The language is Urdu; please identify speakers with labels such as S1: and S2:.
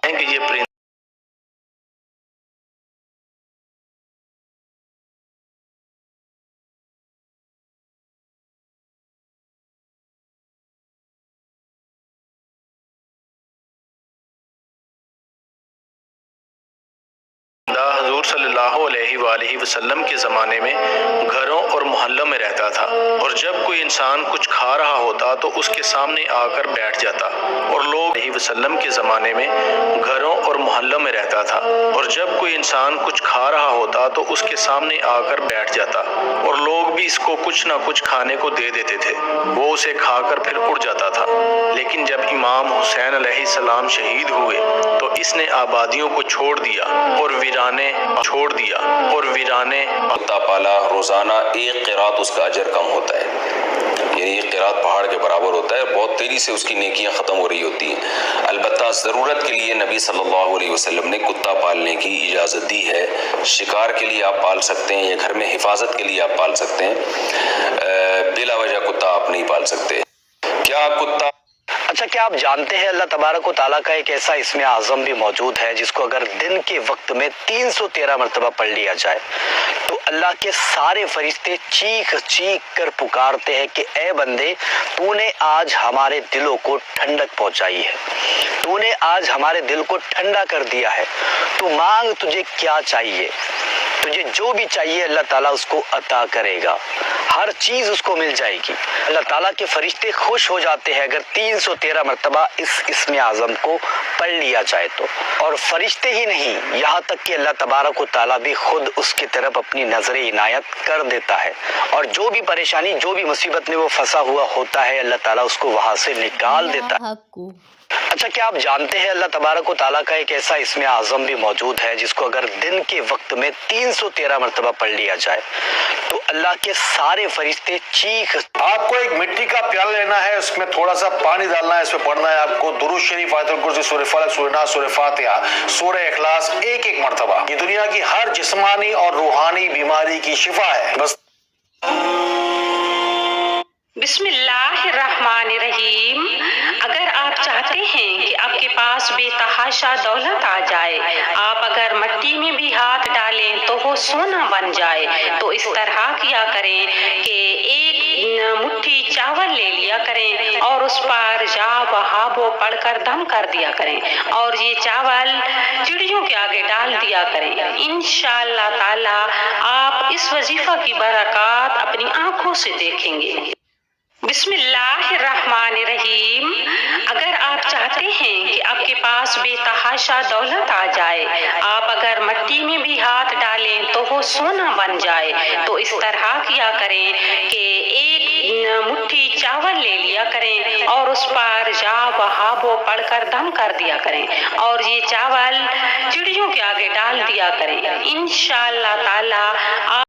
S1: ہیں کہ یہ پرندہ حضور صلی اللہ علیہ وآلہ وسلم کے زمانے میں گھروں اور محلوں میں رہتا تھا، اور جب کوئی انسان کچھ کھا رہا ہوتا تو اس کے سامنے آ کر بیٹھ جاتا، اور لوگ علیہ وسلم کے زمانے میں گھروں اور محلوں میں رہتا تھا، اور جب کوئی انسان کچھ کھا رہا ہوتا تو اس کے سامنے آ کر بیٹھ جاتا، اور لوگ بھی اس کو کچھ نہ کچھ کھانے کو دے دیتے تھے، وہ اسے کھا کر پھر اڑ جاتا تھا۔ لیکن جب امام حسین علیہ السلام شہید ہوئے تو اس نے آبادیوں کو چھوڑ دیا اور ویرانے
S2: کتا پالا روزانہ ایک قرات اس کا اجر کم ہوتا ہے، یعنی ایک قرات پہاڑ کے برابر ہوتا ہے، بہت تیزی سے اس کی نیکیاں ختم ہو رہی ہوتی ہیں۔ البتہ ضرورت کے لیے نبی صلی اللہ علیہ وسلم نے کتا پالنے کی اجازت دی ہے، شکار کے لیے آپ پال سکتے ہیں یا گھر میں حفاظت کے لیے آپ پال سکتے ہیں، بلا وجہ کتا آپ نہیں پال سکتے۔ کیا کتا
S3: اچھا، کیا آپ جانتے ہیں اللہ تبارک و تعالیٰ کا ایک ایسا اسم اعظم بھی موجود ہے جس کو اگر دن کے وقت میں 313 مرتبہ پڑھ لیا جائے تو اللہ کے سارے فرشتے چیخ چیخ کر پکارتے ہیں کہ اے بندے، تو نے آج ہمارے دلوں کو ٹھنڈک پہنچائی ہے، تو نے آج ہمارے دل کو ٹھنڈا کر دیا ہے، تو مانگ، تجھے کیا چاہیے، تجھے جو بھی چاہیے اللہ تعالیٰ اس کو عطا کرے گا، ہر چیز اس کو مل جائے گی۔ اللہ تعالیٰ کے فرشتے خوش ہو جاتے ہیں اگر 313 مرتبہ اس اسم اعظم کو پڑھ لیا جائے تو، اور فرشتے ہی نہیں، یہاں تک کہ اللہ تبارک و تعالیٰ بھی خود اس کی طرف اپنی نظر عنایت کر دیتا ہے، اور جو بھی پریشانی، جو بھی مصیبت میں وہ پھنسا ہوا ہوتا ہے اللہ تعالیٰ اس کو وہاں سے نکال دیتا ہے۔ اچھا، کیا آپ جانتے ہیں اللہ تبارک و تعالیٰ کا ایک ایسا اسم اعظم بھی موجود ہے جس کو اگر دن کے وقت میں 313 مرتبہ پڑھ لیا جائے تو اللہ کے سارے فرشتے چیخ۔
S4: آپ کو ایک مٹی کا پیالہ لینا ہے، اس میں تھوڑا سا پانی ڈالنا ہے، اس میں پڑھنا ہے آپ کو درود شریف، آیت الکرسی، سورہ فلق، سورہ ناس، سورہ فاتحہ، سورہ اخلاص، ایک ایک مرتبہ۔ یہ دنیا کی ہر جسمانی اور روحانی بیماری کی شفا ہے۔ بس
S5: بسم اللہ الرحمن الرحیم۔ اگر آپ چاہتے ہیں کہ آپ کے پاس بے تحاشا دولت آ جائے، آپ اگر مٹی میں بھی ہاتھ ڈالیں تو وہ سونا بن جائے، تو اس طرح کیا کریں کہ ایک مٹھی چاول لے لیا کریں اور اس پر یا وہابو پڑھ کر دم کر دیا کریں، اور یہ چاول چڑیوں کے آگے ڈال دیا کریں۔ انشاءاللہ تعالی آپ اس وظیفہ کی برکات اپنی آنکھوں سے دیکھیں گے۔ بسم اللہ الرحمن الرحیم۔ اگر آپ چاہتے ہیں کہ آپ کے پاس بے تحاشا دولت آ جائے، آپ اگر مٹی میں بھی ہاتھ ڈالیں تو وہ سونا بن جائے، تو اس طرح کیا کریں کہ ایک مٹھی چاول لے لیا کریں اور اس پر یا وہابو پڑھ کر دم کر دیا کریں، اور یہ چاول چڑیوں کے آگے ڈال دیا کریں۔ انشاءاللہ تعالی